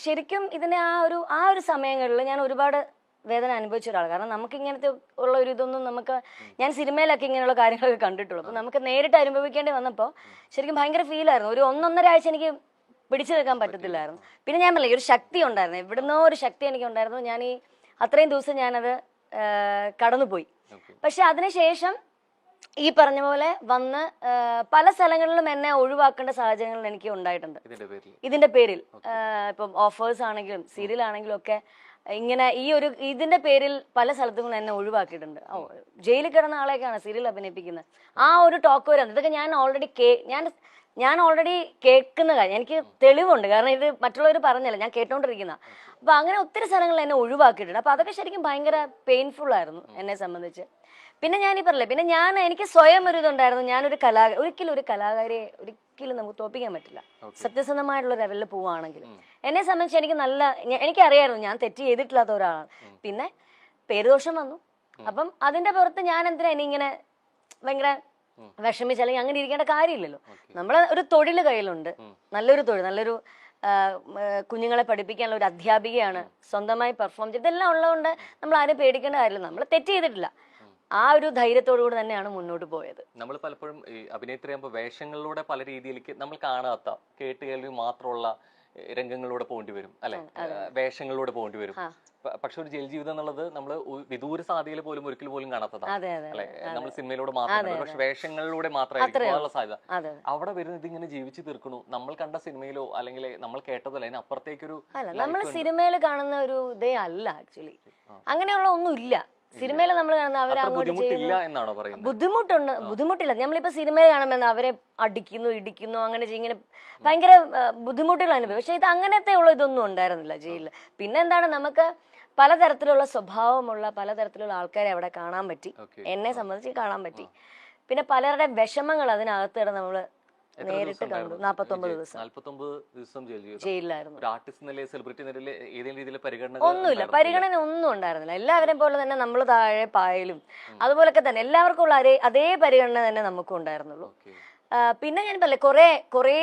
ശരിക്കും ഇതിനെ ആ ഒരു സമയങ്ങളിൽ ഞാൻ ഒരുപാട് വേദന അനുഭവിച്ച ഒരാൾ. കാരണം നമുക്ക് ഇങ്ങനത്തെ ഉള്ള ഒരു ഇതൊന്നും ഞാൻ സിനിമയിലൊക്കെ ഇങ്ങനെയുള്ള കാര്യങ്ങളൊക്കെ കണ്ടിട്ടുള്ളൂ. അപ്പൊ നമുക്ക് നേരിട്ട് അനുഭവിക്കേണ്ടി വന്നപ്പോൾ ശരിക്കും ഭയങ്കര ഫീലായിരുന്നു. ഒരു 1-1.5 ആഴ്ച എനിക്ക് പിടിച്ചു നിൽക്കാൻ പറ്റത്തില്ലായിരുന്നു. പിന്നെ ഞാൻ പറഞ്ഞില്ല, ഒരു ശക്തി ഉണ്ടായിരുന്നു, എവിടുന്നോ ഒരു ശക്തി എനിക്ക് ഉണ്ടായിരുന്നു. ഞാൻ അത്രയും ദിവസം ഞാനത് കടന്നുപോയി. പക്ഷെ അതിനുശേഷം ഈ പറഞ്ഞ പോലെ വന്ന് പല സ്ഥലങ്ങളിലും എന്നെ ഒഴിവാക്കേണ്ട സാഹചര്യങ്ങൾ എനിക്ക് ഉണ്ടായിട്ടുണ്ട് ഇതിന്റെ പേരിൽ. ഇപ്പം ഓഫേഴ്സ് ആണെങ്കിലും സീരിയൽ ആണെങ്കിലും ഒക്കെ ഇങ്ങനെ ഇതിന്റെ പേരിൽ പല സ്ഥലത്തും എന്നെ ഒഴിവാക്കിയിട്ടുണ്ട്. ജയിലിൽ കിടന്ന ആളെയൊക്കെയാണ് സീരിയൽ അഭിനയിപ്പിക്കുന്നത്. ആ ഒരു ടോക്ക് വരെ ഇതൊക്കെ ഞാൻ ഓൾറെഡി കേൾക്കുന്ന കാര്യം, എനിക്ക് തെളിവുണ്ട്. കാരണം ഇത് മറ്റുള്ളവർ പറഞ്ഞല്ല, ഞാൻ കേട്ടോണ്ടിരിക്കുന്ന. അപ്പൊ അങ്ങനെ ഒത്തിരി സ്ഥലങ്ങളിൽ എന്നെ ഒഴിവാക്കിയിട്ടുണ്ട്. അപ്പൊ അതൊക്കെ ശരിക്കും ഭയങ്കര പെയിൻഫുൾ ആയിരുന്നു എന്നെ സംബന്ധിച്ച്. പിന്നെ ഞാനീ പറഞ്ഞില്ലേ, പിന്നെ എനിക്ക് സ്വയം ഒരു ഇതുണ്ടായിരുന്നു, ഞാനൊരു ഒരിക്കലും ഒരു കലാകാരിയെ ഒരിക്കലും നമുക്ക് തോപ്പിക്കാൻ പറ്റില്ല സത്യസന്ധമായിട്ടുള്ള ലെവലിൽ പോവുകയാണെങ്കിൽ. എന്നെ സംബന്ധിച്ച് എനിക്കറിയായിരുന്നു ഞാൻ തെറ്റ് ചെയ്തിട്ടില്ലാത്ത ഒരാളാണ്. പിന്നെ പേരുദോഷം വന്നു. അപ്പം അതിന്റെ പുറത്ത് ഞാൻ എന്തിനാ ഇങ്ങനെ ഭയങ്കര വിഷമിച്ച് അല്ലെങ്കിൽ അങ്ങനെ ഇരിക്കേണ്ട കാര്യമില്ലല്ലോ. നമ്മളെ ഒരു തൊഴിൽ കയ്യിലുണ്ട്, നല്ലൊരു തൊഴിൽ, നല്ലൊരു കുഞ്ഞുങ്ങളെ പഠിപ്പിക്കാനുള്ള ഒരു അധ്യാപികയാണ്, സ്വന്തമായി പെർഫോം ചെയ്ത് ഇതെല്ലാം ഉള്ളതുകൊണ്ട് നമ്മൾ ആരും പേടിക്കേണ്ട കാര്യമില്ല. നമ്മൾ തെറ്റ് ചെയ്തിട്ടില്ല. ആ ഒരു ധൈര്യത്തോടുകൂടി തന്നെയാണ് മുന്നോട്ട് പോയത്. നമ്മൾ പലപ്പോഴും അഭിനേത്രിയാകുമ്പോൾ വേഷങ്ങളിലൂടെ പല രീതിയിലേക്ക് നമ്മൾ കാണാത്ത കേട്ടുകേൾവി മാത്രമുള്ള രംഗങ്ങളിലൂടെ പോകേണ്ടി വരും, അല്ലെ? വേഷങ്ങളിലൂടെ പോകേണ്ടി വരും. പക്ഷെ ഒരു ജയിൽ ജീവിതം എന്നുള്ളത് നമ്മൾ വിദൂര സാധ്യതയിൽ പോലും ഒരിക്കൽ പോലും കാണാത്തതാണ്, അല്ലെ? നമ്മൾ സിനിമയിലൂടെ മാത്രമേ, പക്ഷെ വേഷങ്ങളിലൂടെ മാത്രമായിരിക്കും സാധ്യത. അവിടെ വരുന്നത് ഇതിങ്ങനെ ജീവിച്ചു തീർക്കണു. നമ്മൾ കണ്ട സിനിമയിലോ അല്ലെങ്കിൽ നമ്മൾ കേട്ടതല്ല, അതിന് അപ്പുറത്തേക്കൊരു നമ്മൾ സിനിമയിൽ കാണുന്ന ഒരു ഇതേ അല്ല ആക്ച്വലി. അങ്ങനെയുള്ള ഒന്നും ഇല്ല സിനിമയിൽ. നമ്മൾ കാണുന്ന അവരെ ബുദ്ധിമുട്ടില്ല. നമ്മളിപ്പോ സിനിമയിൽ കാണുമ്പോൾ അവരെ അടിക്കുന്നു, ഇടിക്കുന്നു, അങ്ങനെ ഇങ്ങനെ ഭയങ്കര ബുദ്ധിമുട്ടുകൾ അനുഭവം. പക്ഷെ ഇത് അങ്ങനത്തെ ഉള്ള ഇതൊന്നും ഉണ്ടായിരുന്നില്ല ജയിലിൽ. പിന്നെ എന്താണ്, നമുക്ക് പലതരത്തിലുള്ള സ്വഭാവമുള്ള പലതരത്തിലുള്ള ആൾക്കാരെ അവിടെ കാണാൻ പറ്റി. എന്നെ സംബന്ധിച്ച് കാണാൻ പറ്റി. പിന്നെ പലരുടെ വിഷമങ്ങൾ അതിനകത്ത് കിടന്ന് നമ്മള് നേരിട്ട് കണ്ടു. 49 ദിവസം ജയിലിലായിരുന്നു. ഒന്നുമില്ല, പരിഗണന ഒന്നും ഉണ്ടായിരുന്നില്ല. എല്ലാവരെയും പോലെ തന്നെ നമ്മൾ താഴെ പായലും അതുപോലൊക്കെ തന്നെ എല്ലാവർക്കും ഉള്ള അതേ പരിഗണന തന്നെ നമുക്കും ഉണ്ടായിരുന്നുള്ളൂ. പിന്നെ ഞാൻ പറയില്ല, കുറേ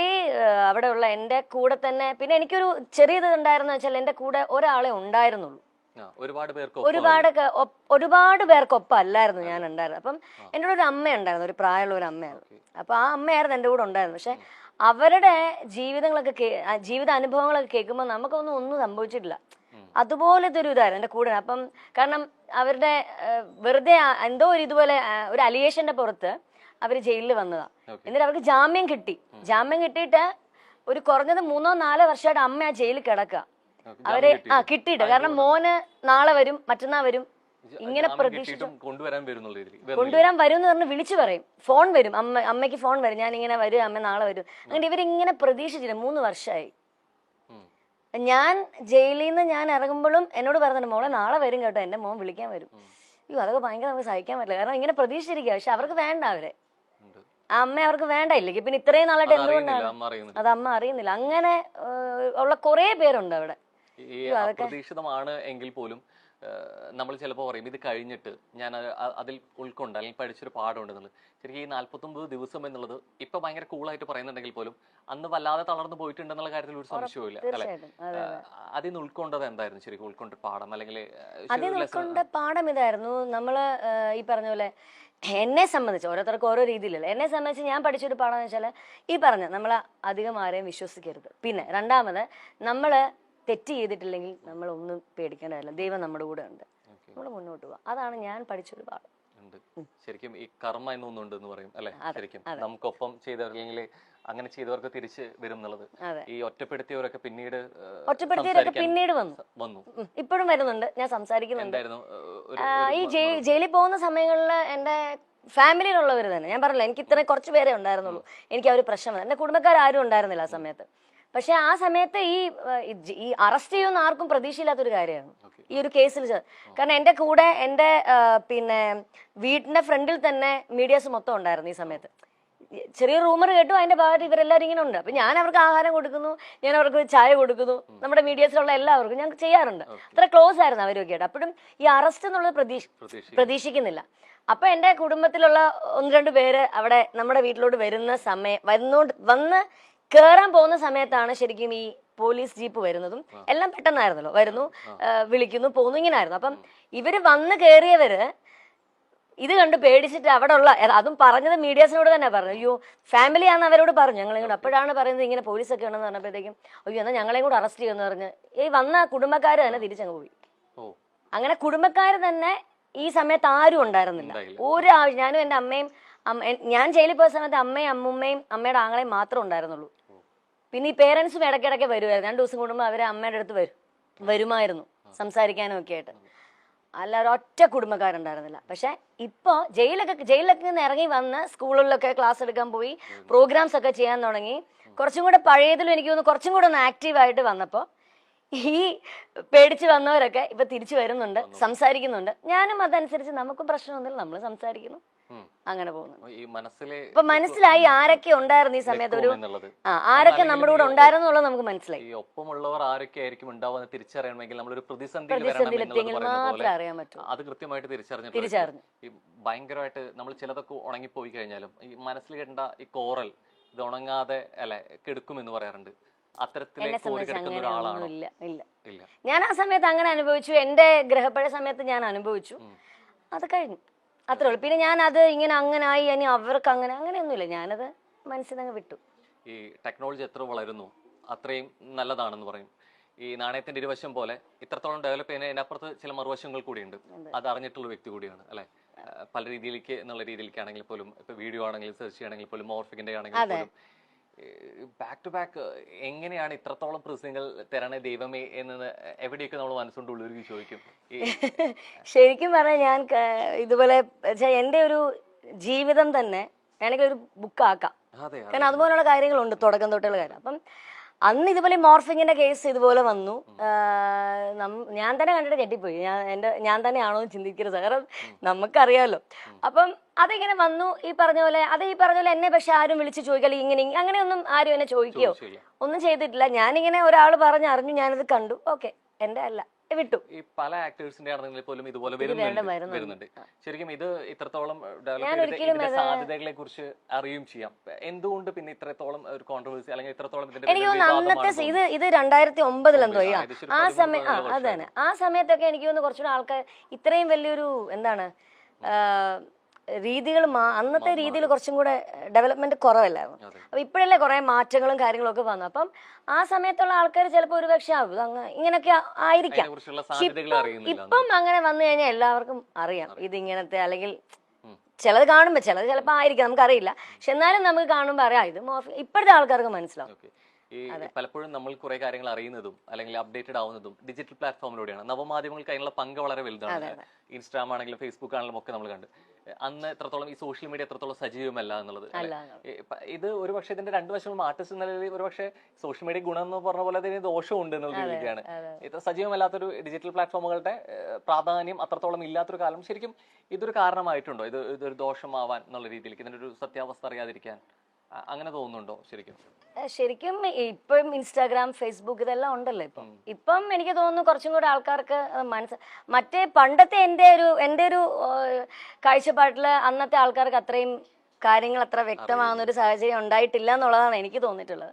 അവിടെയുള്ള എൻ്റെ കൂടെ തന്നെ. പിന്നെ എനിക്കൊരു ചെറിയത് ഉണ്ടായിരുന്നു വെച്ചാൽ എൻ്റെ കൂടെ ഒരാളെ ഉണ്ടായിരുന്നുള്ളൂ. ഒരുപാട് പേർക്കൊപ്പം അല്ലായിരുന്നു ഞാൻ ഉണ്ടായിരുന്നത്. അപ്പം എൻ്റെ കൂടെ ഒരു അമ്മ ഉണ്ടായിരുന്നു, ഒരു പ്രായമുള്ള ഒരു അമ്മയായിരുന്നു. അപ്പൊ ആ അമ്മയായിരുന്നു എൻ്റെ കൂടെ ഉണ്ടായിരുന്നു. പക്ഷെ അവരുടെ ജീവിത അനുഭവങ്ങളൊക്കെ കേൾക്കുമ്പോൾ ഒന്നും സംഭവിച്ചിട്ടില്ല. അതുപോലത്തെ ഒരു ഇതായിരുന്നു എൻ്റെ കൂടെ. അപ്പം കാരണം അവരുടെ വെറുതെ എന്തോ ഇതുപോലെ ഒരു അലിഗേഷന്റെ പുറത്ത് അവര് ജയിലിൽ വന്നതാ. എന്നിട്ട് അവർക്ക് ജാമ്യം കിട്ടിയിട്ട് ഒരു കുറഞ്ഞത് 3-4 വർഷമായിട്ട് അമ്മ ആ ജയിലിൽ കിടക്കുക. അവരെ കിട്ടിയിട്ട്, കാരണം മോന് നാളെ വരും, മറ്റന്നാൾ വരും, ഇങ്ങനെ പ്രതീക്ഷിച്ചു കൊണ്ടുവരാൻ വരും എന്ന് പറഞ്ഞ് വിളിച്ചു പറയും. ഫോൺ വരും, അമ്മയ്ക്ക് ഫോൺ വരും, ഞാൻ ഇങ്ങനെ വരും, അമ്മ നാളെ വരും. അങ്ങനെ ഇവരിങ്ങനെ പ്രതീക്ഷിച്ചില്ല. 3 വർഷമായി. ഞാൻ ജയിലിൽ നിന്ന് ഞാൻ ഇറങ്ങുമ്പോഴും എന്നോട് പറഞ്ഞിട്ട്, മോളെ നാളെ വരും കേട്ടോ, എന്റെ മോൻ വിളിക്കാൻ വരും. അതൊക്കെ ഭയങ്കര നമുക്ക് സഹിക്കാൻ പറ്റില്ല. കാരണം ഇങ്ങനെ പ്രതീക്ഷിച്ചിരിക്കുക. പക്ഷെ അവർക്ക് വേണ്ട, ആ അമ്മ അവർക്ക് വേണ്ട. ഇല്ലെങ്കിൽ പിന്നെ ഇത്രയും നാളായിട്ട് എന്തുകൊണ്ടാണ് അത് അമ്മ അറിയുന്നില്ല. അങ്ങനെ ഉള്ള കുറെ പേരുണ്ട് അവിടെ. അപ്രതീക്ഷിതമാണ് എങ്കിൽ പോലും നമ്മൾ ചിലപ്പോൾ പറയും ഇത് കഴിഞ്ഞിട്ട് ഞാൻ അതിൽ ഉൾക്കൊണ്ട് അല്ലെങ്കിൽ പഠിച്ചൊരു പാഠമുണ്ടെന്നുള്ളത്. ശരിക്കും ഈ 49 ദിവസം എന്നുള്ളത് ഇപ്പൊ ഭയങ്കര കൂളായിട്ട് പറയുന്നുണ്ടെങ്കിൽ പോലും അന്ന് വല്ലാതെ തളർന്നു പോയിട്ടുണ്ടെന്നുള്ള കാര്യത്തിൽ ഒരു സംശയവും ഇല്ല, അല്ലെ? അതിൽ നിന്ന് ഉൾക്കൊണ്ടത് എന്തായിരുന്നു ശരിക്കും ഉൾക്കൊണ്ട പാഠം? അല്ലെങ്കിൽ അതിൽ ഉൾക്കൊണ്ട പാഠം ഇതായിരുന്നു, നമ്മള് ഈ പറഞ്ഞ പോലെ എന്നെ സംബന്ധിച്ച് ഓരോരുത്തർക്ക് ഓരോ രീതിയിലല്ല. എന്നെ സംബന്ധിച്ച് ഞാൻ പഠിച്ചൊരു പാഠം എന്ന് വെച്ചാൽ ഈ പറഞ്ഞ നമ്മൾ അധികം ആരെയും വിശ്വസിക്കരുത്. പിന്നെ രണ്ടാമത്, നമ്മള് തെറ്റ് ചെയ്തിട്ടില്ലെങ്കിൽ നമ്മൾ ഒന്നും പേടിക്കേണ്ടതല്ല, ദൈവം നമ്മുടെ കൂടെ ഉണ്ട്, നമ്മൾ മുന്നോട്ട് പോവാം. അതാണ് ഞാൻ പഠിച്ചൊരു പാഠം. ശരിക്കും ഈ കർമ്മ എന്നൊന്നുണ്ട് എന്ന് പറയും, അല്ലെ? ശരിക്കും നമുക്കൊപ്പം ചെയ്തവരില്ലെങ്കിൽ അങ്ങനെ ചെയ്തവർക്ക് തിരിച്ച് വരും എന്നുള്ളത്. ഈ ഒറ്റപ്പെടുത്തിയവരൊക്കെ പിന്നീട് വന്നു, ഇപ്പോഴും വരുന്നുണ്ട്, ഞാൻ സംസാരിക്കുന്നുണ്ട്. ഈ ജയിലിൽ പോകുന്ന സമയങ്ങളിൽ എന്റെ ഫാമിലിയിലുള്ളവർ തന്നെ, ഞാൻ പറഞ്ഞില്ല എനിക്ക് ഇത്ര കുറച്ച് പേരെ ഉണ്ടായിരുന്നുള്ളൂ, എനിക്ക് ആ ഒരു പ്രശ്നം. എന്റെ കുടുംബക്കാരും ഉണ്ടായിരുന്നില്ല ആ സമയത്ത്. പക്ഷെ ആ സമയത്ത് ഈ അറസ്റ്റ് ചെയ്യുന്ന ആർക്കും പ്രതീക്ഷയില്ലാത്തൊരു കാര്യമാണ് ഈ ഒരു കേസിൽ. കാരണം എന്റെ കൂടെ എന്റെ പിന്നെ വീടിന്റെ ഫ്രണ്ടിൽ തന്നെ മീഡിയാസ് മൊത്തം ഉണ്ടായിരുന്നു ഈ സമയത്ത്. ചെറിയ റൂമർ കേട്ടു, അതിന്റെ ഭാഗത്ത് ഇവരെല്ലാവരും ഇങ്ങനെ ഉണ്ട്. അപ്പൊ ഞാൻ അവർക്ക് ആഹാരം കൊടുക്കുന്നു, ഞാൻ അവർക്ക് ചായ കൊടുക്കുന്നു, നമ്മുടെ മീഡിയസിലുള്ള എല്ലാവർക്കും ഞാൻ ചെയ്യാറുണ്ട്. അത്ര ക്ലോസ് ആയിരുന്നു അവരൊക്കെ ആയിട്ട്. അപ്പോഴും ഈ അറസ്റ്റ് എന്നുള്ളത് പ്രതീക്ഷിക്കുന്നില്ല. അപ്പൊ എന്റെ കുടുംബത്തിലുള്ള 1-2 പേര് അവിടെ നമ്മുടെ വീട്ടിലോട്ട് വരുന്ന സമയം വന്ന് കേറാൻ പോകുന്ന സമയത്താണ് ശരിക്കും ഈ പോലീസ് ജീപ്പ് വരുന്നതും എല്ലാം പെട്ടെന്നായിരുന്നല്ലോ, വരുന്നു, വിളിക്കുന്നു, പോകുന്നു, ഇങ്ങനായിരുന്നു. അപ്പം ഇവര് വന്ന് കയറിയവര് ഇത് കണ്ട് പേടിച്ചിട്ട് അവിടെ ഉള്ള, അതും പറഞ്ഞത് മീഡിയാസിനോട് തന്നെ പറഞ്ഞു. അയ്യോ ഫാമിലി ആണെന്ന് അവരോട് പറഞ്ഞു ഞങ്ങളെയും കൂടെ. അപ്പോഴാണ് പറയുന്നത് ഇങ്ങനെ പോലീസൊക്കെ ഉണ്ടെന്ന് പറഞ്ഞപ്പോഴത്തേക്കും അയ്യോ എന്നാൽ ഞങ്ങളെയും കൂടെ അറസ്റ്റ് ചെയ്യുമെന്ന് പറഞ്ഞ് ഈ വന്ന കുടുംബക്കാർ തന്നെ തിരിച്ചങ്ങ് പോയി. അങ്ങനെ കുടുംബക്കാർ തന്നെ ഈ സമയത്ത് ആരും ഉണ്ടായിരുന്നില്ല. ഞാനും എൻ്റെ അമ്മയും, ഞാൻ ജയിലിൽ പോയ സമയത്ത് അമ്മയും അമ്മുമ്മയും അമ്മയുടെ ആങ്ങളെയും മാത്രമേ ഉണ്ടായിരുന്നുള്ളൂ. പിന്നെ ഈ പേരൻസും ഇടയ്ക്കിടയ്ക്ക് വരുമായിരുന്നു. 2 ദിവസം കൂടുമ്പോൾ അവരെ അമ്മയുടെ അടുത്ത് വരുമായിരുന്നു സംസാരിക്കാനും ഒക്കെ ആയിട്ട്. അല്ല ഒരൊറ്റ കുടുംബക്കാരുണ്ടായിരുന്നില്ല. പക്ഷെ ഇപ്പൊ ജയിലൊക്കെ നിന്ന് ഇറങ്ങി വന്ന് സ്കൂളുകളിലൊക്കെ ക്ലാസ് എടുക്കാൻ പോയി, പ്രോഗ്രാംസ് ഒക്കെ ചെയ്യാൻ തുടങ്ങി. കുറച്ചും കൂടെ പഴയതിലും എനിക്ക് തോന്നുന്നു കുറച്ചും കൂടെ ഒന്ന് ആക്റ്റീവായിട്ട് വന്നപ്പോൾ ഈ പേടിച്ച് വന്നവരൊക്കെ ഇപ്പൊ തിരിച്ചു വരുന്നുണ്ട്, സംസാരിക്കുന്നുണ്ട്. ഞാനും അതനുസരിച്ച് നമുക്കും പ്രശ്നമൊന്നുമില്ല, നമ്മൾ സംസാരിക്കുന്നു, അങ്ങനെ പോകുന്നു. ഇപ്പൊ മനസ്സിലായി ആരൊക്കെ ഉണ്ടായിരുന്നു ഈ സമയത്ത്, ആരൊക്കെ നമ്മുടെ കൂടെ ഉണ്ടായിരുന്നു എന്നുള്ളത് നമുക്ക് മനസ്സിലായി. ഒപ്പമുള്ളവർ ആരൊക്കെ ആയിരിക്കും ഉണ്ടാവുന്ന തിരിച്ചറിയണമെങ്കിൽ നമ്മളൊരു പ്രതിസന്ധിയിലെത്തിയെങ്കിൽ മാത്രമേ അറിയാൻ പറ്റൂ. അത് കൃത്യമായിട്ട് തിരിച്ചറിഞ്ഞു. ഭയങ്കരമായിട്ട് നമ്മൾ ചിലതൊക്കെ ഉണങ്ങിപ്പോയി കഴിഞ്ഞാലും ഈ മനസ്സിൽ കേട്ട ഈ കോറൽ ഇത് ഉണങ്ങാതെ അല്ലെ കെടുക്കുമെന്ന് പറയാറുണ്ട്. ഇല്ല, ഞാൻ ആ സമയത്ത് അങ്ങനെ അനുഭവിച്ചു. എന്റെ ഗ്രഹപ്പഴ സമയത്ത് ഞാൻ അനുഭവിച്ചു, അത് കഴിഞ്ഞു, അത്രേ ഉള്ളൂ. പിന്നെ ഞാൻ അത് ഇങ്ങനെ അങ്ങനെ ആയി, ഇനി അവർക്ക് അങ്ങനെയൊന്നുമില്ല, ഞാനത് മനസ്സിൽ നിന്ന് വിട്ടു. ഈ ടെക്നോളജി എത്ര വളരുന്നു അത്രയും നല്ലതാണെന്ന് പറയും. ഈ നാണയത്തിന്റെ ഇരുവശം പോലെ ഇത്രത്തോളം ഡെവലപ്പ് ചെയ്യുന്നതിനപ്പുറത്ത് ചില മറുവശങ്ങൾ കൂടിയുണ്ട്. അത് അറിഞ്ഞിട്ടുള്ള വ്യക്തി കൂടിയാണ് അല്ലെ. പല രീതിയിലേക്ക് എന്നുള്ള രീതിയിലേക്കാണെങ്കിൽ പോലും, ഇപ്പൊ വീഡിയോ ആണെങ്കിലും സെർച്ച് ചെയ്യണമെങ്കിൽ പോലും, മോർഫിക്കിന്റെ ആണെങ്കിൽ പോലും ബാക്ക് ടു ബാക്ക് എങ്ങനെയാണ് ഇത്രത്തോളം പ്രശ്നങ്ങൾ തരണേ ദൈവമേ എന്ന് എവിടെയൊക്കെ നമ്മൾ മനസ്സുകൊണ്ട് ഉള്ളവർക്ക് ചോദിക്കും. ശരിക്കും പറഞ്ഞാൽ ഞാൻ ഇതുപോലെ എന്റെ ഒരു ജീവിതം തന്നെ വേണമെങ്കിൽ ഒരു ബുക്കാക്കാം. കാരണം അതുപോലുള്ള കാര്യങ്ങളുണ്ട് തുടക്കം തൊട്ടുള്ള കാര്യം. അപ്പം അന്ന് ഇതുപോലെ മോർഫിങ്ങിന്റെ കേസ് ഇതുപോലെ വന്നു. ഞാൻ തന്നെ കണ്ടിട്ട് ഞെട്ടിപ്പോയി. ഞാൻ തന്നെയാണോ എന്ന് ചിന്തിക്കരുത്, കാരണം നമുക്കറിയാമല്ലോ. അപ്പം അതിങ്ങനെ വന്നു. ഈ പറഞ്ഞ പോലെ എന്നെ പക്ഷെ ആരും വിളിച്ച് ചോദിക്കാല്ല, ഇങ്ങനെ അങ്ങനെയൊന്നും ആരും എന്നെ ചോദിക്കുകയോ ഒന്നും ചെയ്തിട്ടില്ല. ഞാനിങ്ങനെ ഒരാൾ പറഞ്ഞറിഞ്ഞു, ഞാനത് കണ്ടു, ഓക്കെ, എന്റെ അല്ല, വിട്ടു. ഈ പല ആക്ടേഴ്സിന്റെ ആണെങ്കിൽ പോലും ഇതുപോലെ വരുന്നുണ്ട്. ശരിക്കും ഇത് ഇത്രത്തോളം സാധ്യതകളെ കുറിച്ച് അറിയുകയും ചെയ്യാം. എന്തുകൊണ്ട് പിന്നെ ഇത്രത്തോളം ഒരു കോൺട്രവേഴ്സി അല്ലെങ്കിൽ ഇത്രത്തോളം എനിക്ക് തോന്നുന്നു അന്നത്തെ ഇത് 2009 എന്തോ ആ സമയം, അത് തന്നെ, ആ സമയത്തൊക്കെ എനിക്ക് തോന്നുന്നു കുറച്ചുകൂടെ ആൾക്കാർ ഇത്രയും വലിയൊരു എന്താണ് രീതികൾ, അന്നത്തെ രീതിയിൽ കുറച്ചും കൂടെ ഡെവലപ്മെന്റ് കുറവല്ലായിരുന്നു. അപ്പൊ ഇപ്പോഴല്ലേ കുറെ മാറ്റങ്ങളും കാര്യങ്ങളും ഒക്കെ വന്നു. അപ്പം ആ സമയത്തുള്ള ആൾക്കാർ ചിലപ്പോൾ ഒരു പക്ഷെ ഇങ്ങനെയൊക്കെ ആയിരിക്കാം. ഇപ്പം അങ്ങനെ വന്നു കഴിഞ്ഞാൽ എല്ലാവർക്കും അറിയാം ഇതിങ്ങനത്തെ, അല്ലെങ്കിൽ ചിലത് കാണുമ്പോ ചിലപ്പോ ആയിരിക്കാം, നമുക്കറിയില്ല. പക്ഷെ എന്നാലും നമുക്ക് കാണുമ്പോ അറിയാം ഇത് ഇപ്പോഴത്തെ ആൾക്കാർക്ക് മനസ്സിലാവും. ഈ പലപ്പോഴും നമ്മൾ കുറെ കാര്യങ്ങൾ അറിയുന്നതും അല്ലെങ്കിൽ അപ്ഡേറ്റഡ് ആവുന്നതും ഡിജിറ്റൽ പ്ലാറ്റ്ഫോമിലൂടെയാണ്. നവമാധ്യമങ്ങൾക്ക് അതിനുള്ള പങ്ക് വളരെ വലുതാണ്. ഇൻസ്റ്റാഗ്രാം ആണെങ്കിലും ഫേസ്ബുക്ക് ആണെങ്കിലും ഒക്കെ നമ്മൾ കണ്ട് അന്ന് എത്രത്തോളം ഈ സോഷ്യൽ മീഡിയ എത്രത്തോളം സജീവമല്ല എന്നുള്ളത്. ഇത് ഒരുപക്ഷെ ഇതിന്റെ 2 വശങ്ങളും ആർട്ടിസ്റ്റ് എന്ന നിലയിൽ ഒരുപക്ഷെ സോഷ്യൽ മീഡിയ ഗുണം എന്ന് പറഞ്ഞ പോലെ തന്നെ ദോഷവും ഉണ്ട് എന്നുള്ള രീതിയാണ്. ഇത് സജീവമല്ലാത്തൊരു ഡിജിറ്റൽ പ്ലാറ്റ്ഫോമുകളുടെ പ്രാധാന്യം അത്രത്തോളം ഇല്ലാത്തൊരു കാലം ശരിക്കും ഇതൊരു കാരണമായിട്ടുണ്ടോ? ഇതൊരു ദോഷമാവാൻ എന്നുള്ള രീതിയിലേക്ക്, ഇതിന്റെ ഒരു സത്യാവസ്ഥ അറിയാതിരിക്കാൻ അങ്ങനെ തോന്നുന്നുണ്ടോ? ശരിക്കും ഇപ്പം ഇൻസ്റ്റാഗ്രാം, ഫേസ്ബുക്ക് ഇതെല്ലാം ഉണ്ടല്ലോ ഇപ്പം എനിക്ക് തോന്നുന്നു കുറച്ചും കൂടെ ആൾക്കാർക്ക് മറ്റേ പണ്ടത്തെ എൻ്റെ ഒരു കാഴ്ചപ്പാട്ടില് അന്നത്തെ ആൾക്കാർക്ക് അത്രയും കാര്യങ്ങൾ അത്ര വ്യക്തമാകുന്ന ഒരു സാഹചര്യം ഉണ്ടായിട്ടില്ല എന്നുള്ളതാണ് എനിക്ക് തോന്നിയിട്ടുള്ളത്.